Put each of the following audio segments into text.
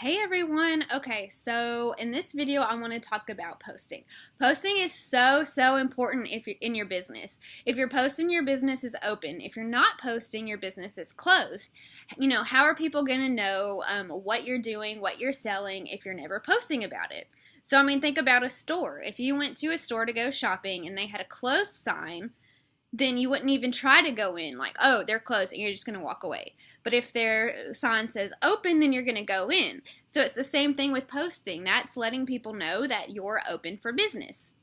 Hey everyone. Okay, so in this video I want to talk about posting. Posting is so important if you're in your business. If you're posting, your business is open. If you're not posting, your business is closed. How are people going to know what you're doing, what you're selling if you're never posting about it? So think about a store. If you went to a store to go shopping and they had a closed sign, then you wouldn't even try to go in like, oh, they're closed, and you're just going to walk away. But if their sign says open, then you're going to go in. So it's the same thing with posting. That's letting people know that you're open for business.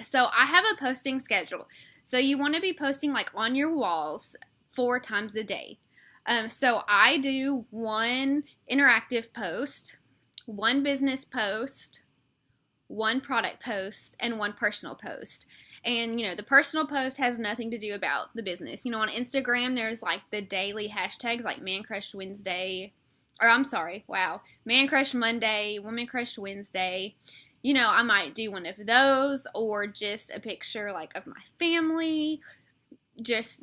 So I have a posting schedule. So you want to be posting like on your walls 4 times a day. So I do one interactive post, one business post, one product post, and one personal post. And, the personal post has nothing to do about the business. On Instagram, there's like the daily hashtags like Man Crush Wednesday, or I'm sorry, wow, Man Crush Monday, Woman Crush Wednesday. I might do one of those or just a picture like of my family. Just,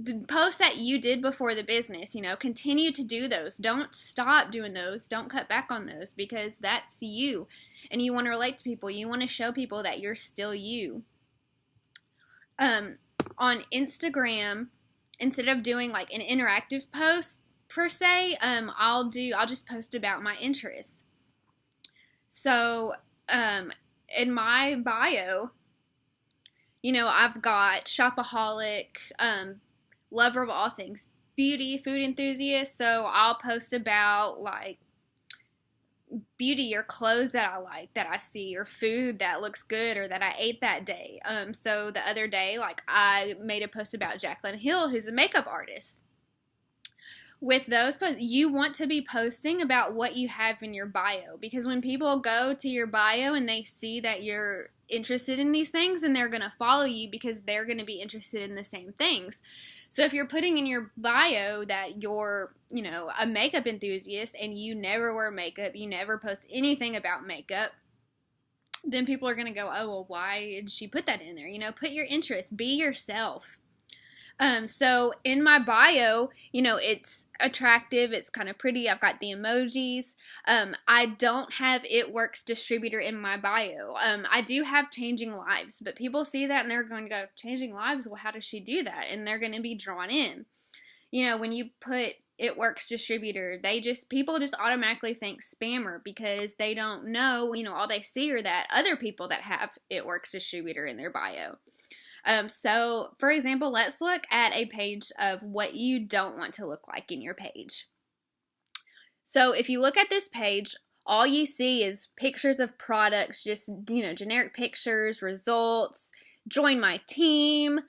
the posts that you did before the business, continue to do those. Don't stop doing those. Don't cut back on those because that's you. And you want to relate to people. You want to show people that you're still you. On Instagram, instead of doing like an interactive post per se, I'll just post about my interests. So, in my bio, I've got shopaholic, lover of all things beauty, food enthusiast. So I'll post about like beauty or clothes that I like, that I see, or food that looks good or that I ate that day. So the other day, like I made a post about Jaclyn Hill, who's a makeup artist. With those posts, you want to be posting about what you have in your bio, because when people go to your bio and they see that you're interested in these things, and they're going to follow you because they're going to be interested in the same things. So if you're putting in your bio that you're, a makeup enthusiast and you never wear makeup, you never post anything about makeup, then people are going to go, oh, well, why did she put that in there? Put your interest, be yourself. So in my bio, it's attractive. It's kind of pretty. I've got the emojis. I don't have It Works distributor in my bio. I do have Changing Lives, but people see that and they're going to go, Changing Lives? Well, how does she do that? And they're going to be drawn in. When you put It Works distributor, people just automatically think spammer because they don't know, all they see are that other people that have It Works distributor in their bio. So, for example, let's look at a page of what you don't want to look like in your page. So, if you look at this page, all you see is pictures of products, just, generic pictures, results, join my team.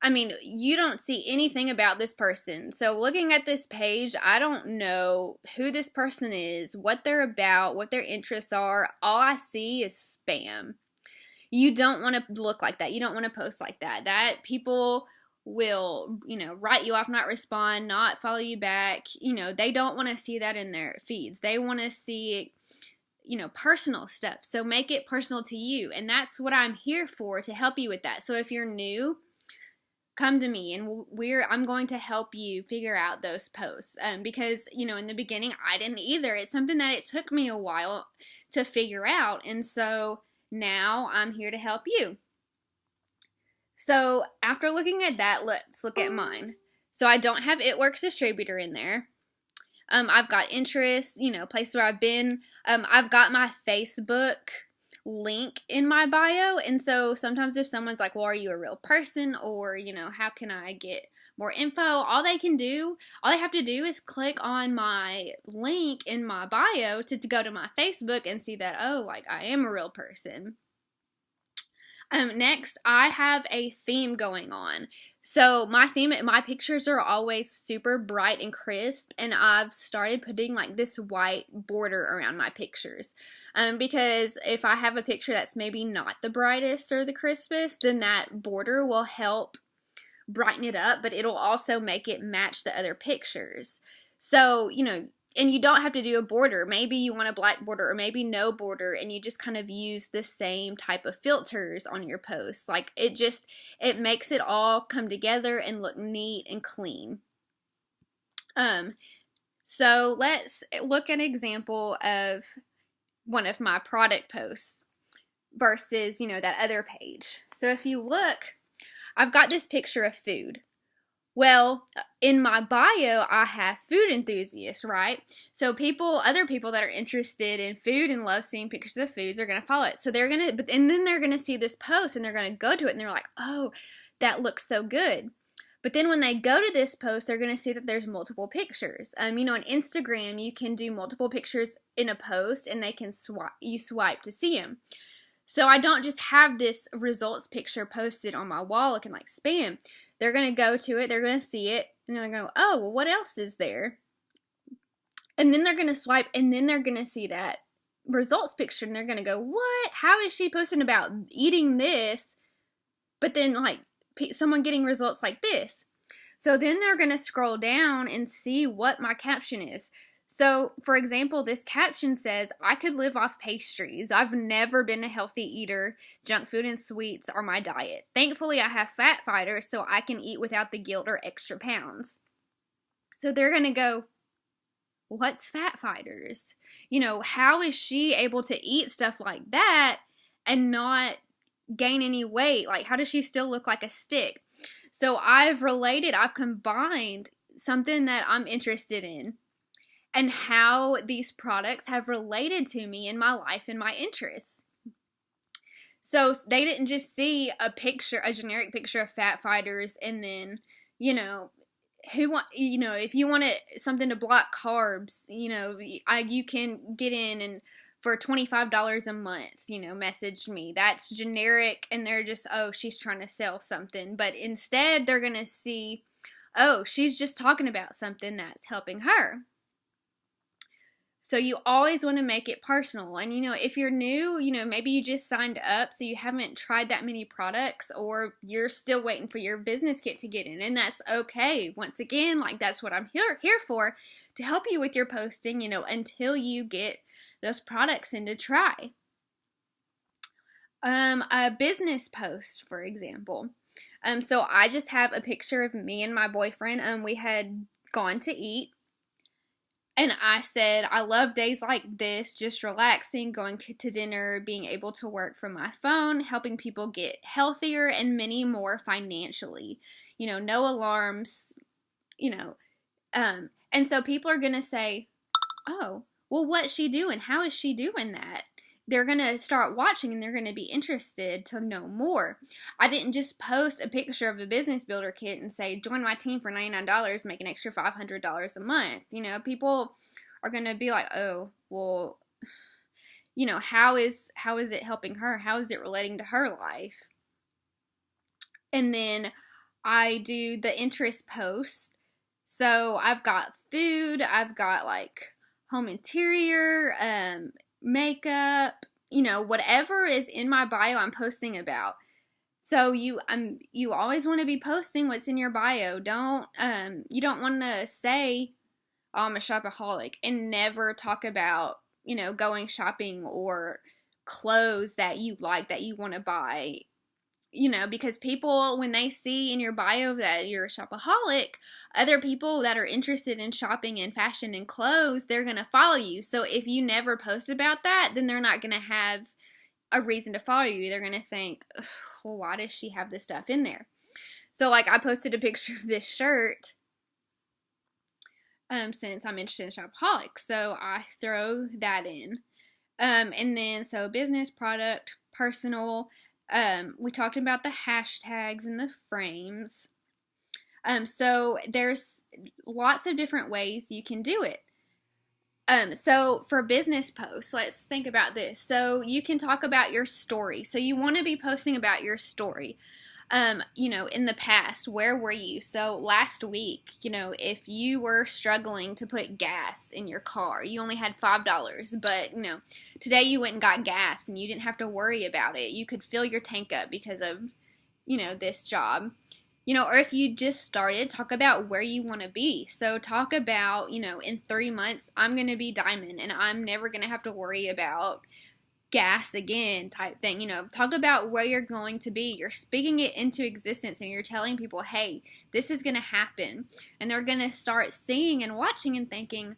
You don't see anything about this person. So, looking at this page, I don't know who this person is, what they're about, what their interests are. All I see is spam. You don't want to look like that. You don't want to post like that. That people will, write you off, not respond, not follow you back. They don't want to see that in their feeds. They want to see, personal stuff. So make it personal to you. And that's what I'm here for, to help you with that. So if you're new, come to me and I'm going to help you figure out those posts. Because, in the beginning, I didn't either. It's something that it took me a while to figure out. And so now I'm here to help you. So after looking at that, let's look at mine. So I don't have It Works distributor in there. I've got interests, places where I've been. I've got my Facebook link in my bio. And so sometimes if someone's like, well, are you a real person? Or, how can I get more info? All they have to do is click on my link in my bio to go to my Facebook and see that, oh, like I am a real person. Next, I have a theme going on. So my pictures are always super bright and crisp, and I've started putting like this white border around my pictures. Because if I have a picture that's maybe not the brightest or the crispest, then that border will help brighten it up, but it'll also make it match the other pictures. So, and you don't have to do a border. Maybe you want a black border or maybe no border, and you just kind of use the same type of filters on your posts. Like it makes it all come together and look neat and clean. So let's look at an example of one of my product posts versus, that other page. So if you look, I've got this picture of food. Well, in my bio, I have food enthusiasts, right? So other people that are interested in food and love seeing pictures of foods are going to follow it. So and then they're going to see this post and they're going to go to it and they're like, oh, that looks so good. But then when they go to this post, they're going to see that there's multiple pictures. On Instagram, you can do multiple pictures in a post and they can swipe to see them. So I don't just have this results picture posted on my wall looking like spam. They're going to go to it, they're going to see it, and they're going to go, oh, well, what else is there? And then they're going to swipe, and then they're going to see that results picture, and they're going to go, what? How is she posting about eating this, but then, someone getting results like this? So then they're going to scroll down and see what my caption is. So, for example, this caption says, I could live off pastries. I've never been a healthy eater. Junk food and sweets are my diet. Thankfully, I have Fat Fighters, so I can eat without the guilt or extra pounds. So they're going to go, what's Fat Fighters? How is she able to eat stuff like that and not gain any weight? How does she still look like a stick? So I've combined something that I'm interested in and how these products have related to me in my life and my interests. So they didn't just see a generic picture of Fat Fighters and then, if you want something to block carbs, you can get in and for $25 a month, message me. That's generic and they're just, oh, she's trying to sell something. But instead they're going to see, oh, she's just talking about something that's helping her. So you always want to make it personal. And, if you're new, maybe you just signed up, so you haven't tried that many products, or you're still waiting for your business kit to get in. And that's okay. Once again, that's what I'm here for, to help you with your posting, until you get those products in to try. A business post, for example. So I just have a picture of me and my boyfriend. We had gone to eat. And I said, I love days like this, just relaxing, going to dinner, being able to work from my phone, helping people get healthier, and many more financially. No alarms, and so people are going to say, oh, well, what's she doing? How is she doing that? They're going to start watching and they're going to be interested to know more. I didn't just post a picture of a business builder kit and say, join my team for $99, make an extra $500 a month. People are going to be like, oh, well, how is it helping her? How is it relating to her life? And then I do the interest post. So I've got food, I've got home interior, makeup, whatever is in my bio, I'm posting about. So you always want to be posting what's in your bio. You don't want to say, oh, I'm a shopaholic, and never talk about, going shopping or clothes that you like, that you want to buy. Because people, when they see in your bio that you're a shopaholic, other people that are interested in shopping and fashion and clothes, they're going to follow you. So if you never post about that, then they're not going to have a reason to follow you. They're going to think, well, why does she have this stuff in there? So I posted a picture of this shirt since I'm interested in shopaholics. So I throw that in. And then, so business, product, personal. We talked about the hashtags and the frames. So there's lots of different ways you can do it. So for business posts, let's think about this. So you can talk about your story. So you want to be posting about your story. In the past, where were you? So last week, if you were struggling to put gas in your car, you only had $5, but, today you went and got gas and you didn't have to worry about it. You could fill your tank up because of, this job. Or if you just started, talk about where you want to be. So talk about, in 3 months, I'm going to be diamond and I'm never going to have to worry about gas again type thing. Talk about where you're going to be. You're speaking it into existence and you're telling people, hey, this is going to happen. And they're going to start seeing and watching and thinking,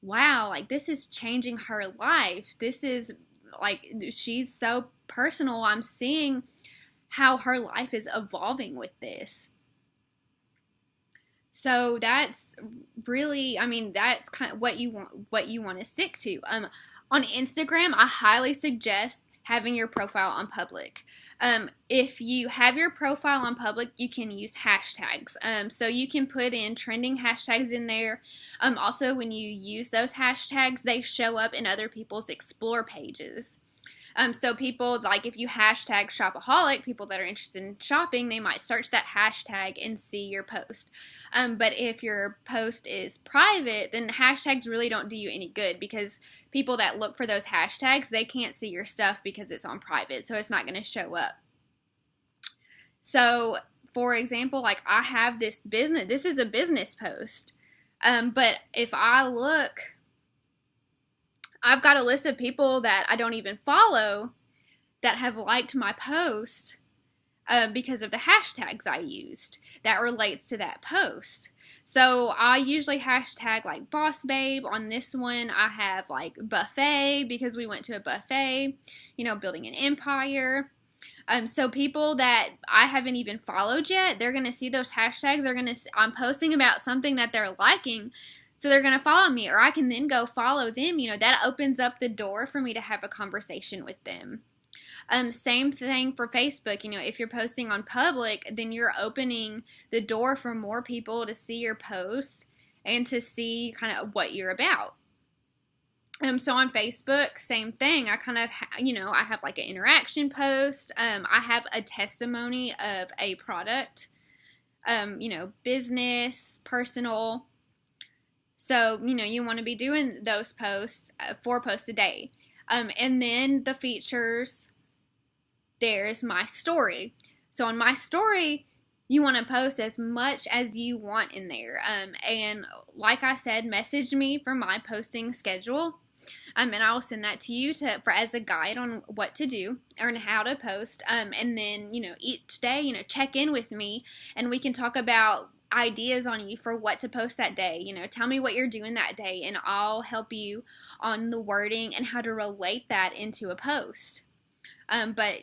wow, like this is changing her life. This is like, she's so personal. I'm seeing how her life is evolving with this. So that's really, I mean, that's kind of what you want to stick to. On Instagram, I highly suggest having your profile on public. If you have your profile on public, you can use hashtags. So you can put in trending hashtags in there. Also, when you use those hashtags, they show up in other people's explore pages. So people, like if you hashtag shopaholic, people that are interested in shopping, they might search that hashtag and see your post. But if your post is private, then hashtags really don't do you any good, because people that look for those hashtags, they can't see your stuff because it's on private, so it's not going to show up. So, for example, like I have this is a business post, but if I look, I've got a list of people that I don't even follow that have liked my post because of the hashtags I used that relates to that post. So I usually hashtag like boss babe. On this one, I have like buffet because we went to a buffet, building an empire. So people that I haven't even followed yet, they're going to see those hashtags. I'm posting about something that they're liking. So they're going to follow me, or I can then go follow them. That opens up the door for me to have a conversation with them. Same thing for Facebook. If you're posting on public, then you're opening the door for more people to see your post and to see kind of what you're about. So on Facebook, same thing. I kind of, I have like an interaction post. I have a testimony of a product, business, personal. So, you want to be doing those posts, 4 posts a day. And then the features, there's my story. So on my story, you want to post as much as you want in there. And like I said, message me for my posting schedule. And I will send that to you as a guide on what to do or how to post. And then, each day, check in with me and we can talk about ideas on you for what to post that day. Tell me what you're doing that day and I'll help you on the wording and how to relate that into a post. But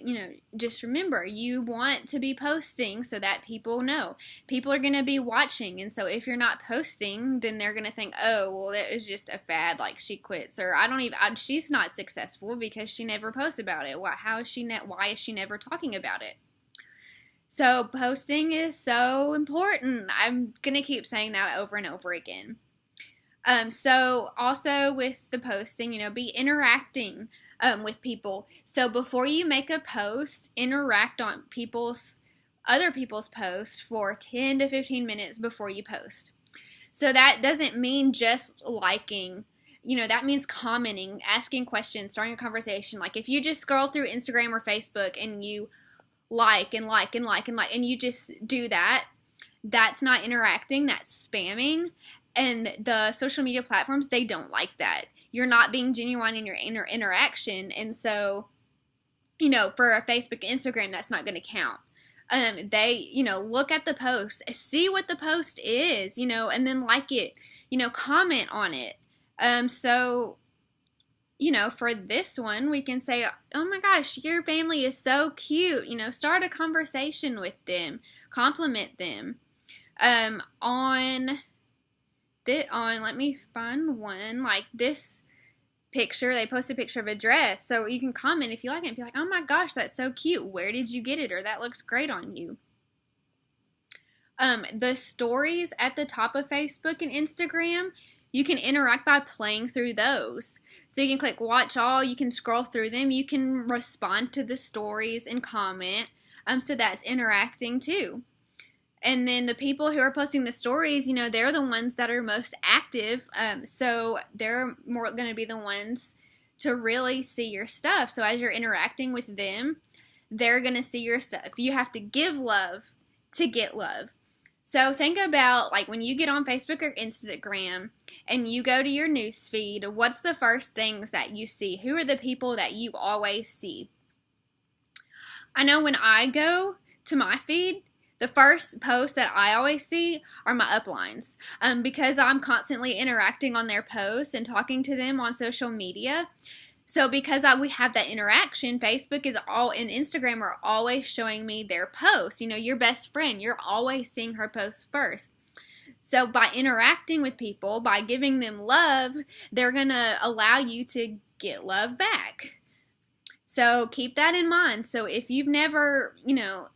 just remember, you want to be posting so that people know. People are going to be watching, and so if you're not posting, then they're going to think, oh, well, that was just a fad, like she quits, or she's not successful because she never posts about it. Why is she never talking about it? So posting is so important. I'm going to keep saying that over and over again. So also with the posting, be interacting with people. So before you make a post, interact on other people's posts for 10 to 15 minutes before you post. So that doesn't mean just liking. That means commenting, asking questions, starting a conversation. Like if you just scroll through Instagram or Facebook and you like and you just do that, that's not interacting, that's spamming. And the social media platforms, they don't like that. You're not being genuine in your interaction. And so, for a Facebook and Instagram, that's not going to count. They, look at the post, see what the post is, and then like it, comment on it. So, for this one, we can say, oh my gosh, your family is so cute. Start a conversation with them, compliment them. Let me find one, like this picture, they post a picture of a dress, so you can comment if you like it and be like, oh my gosh, that's so cute, where did you get it, or that looks great on you. The stories at the top of Facebook and Instagram, you can interact by playing through those. So you can click watch all, you can scroll through them, you can respond to the stories and comment, so that's interacting too. And then the people who are posting the stories, they're the ones that are most active. So they're more going to be the ones to really see your stuff. So as you're interacting with them, they're going to see your stuff. You have to give love to get love. So think about like when you get on Facebook or Instagram and you go to your newsfeed, what's the first things that you see? Who are the people that you always see? I know when I go to my feed, The first post that I always see are my uplines, because I'm constantly interacting on their posts and talking to them on social media. So because we have that interaction, Facebook and Instagram are always showing me their posts. You know, your best friend, you're always seeing her post first. So by interacting with people, by giving them love, they're going to allow you to get love back. So keep that in mind. So if you've never,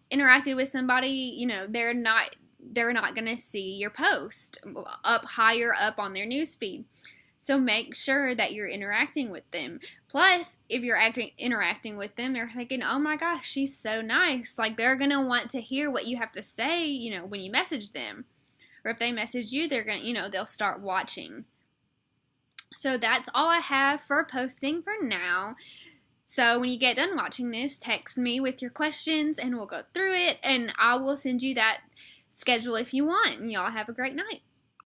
interacted with somebody, they're not going to see your post up higher up on their newsfeed. So make sure that you're interacting with them. Plus, if you're interacting with them, they're thinking, oh my gosh, she's so nice. Like, they're going to want to hear what you have to say, when you message them. Or if they message you, they're going to, they'll start watching. So that's all I have for posting for now. So when you get done watching this, text me with your questions and we'll go through it. And I will send you that schedule if you want. And y'all have a great night.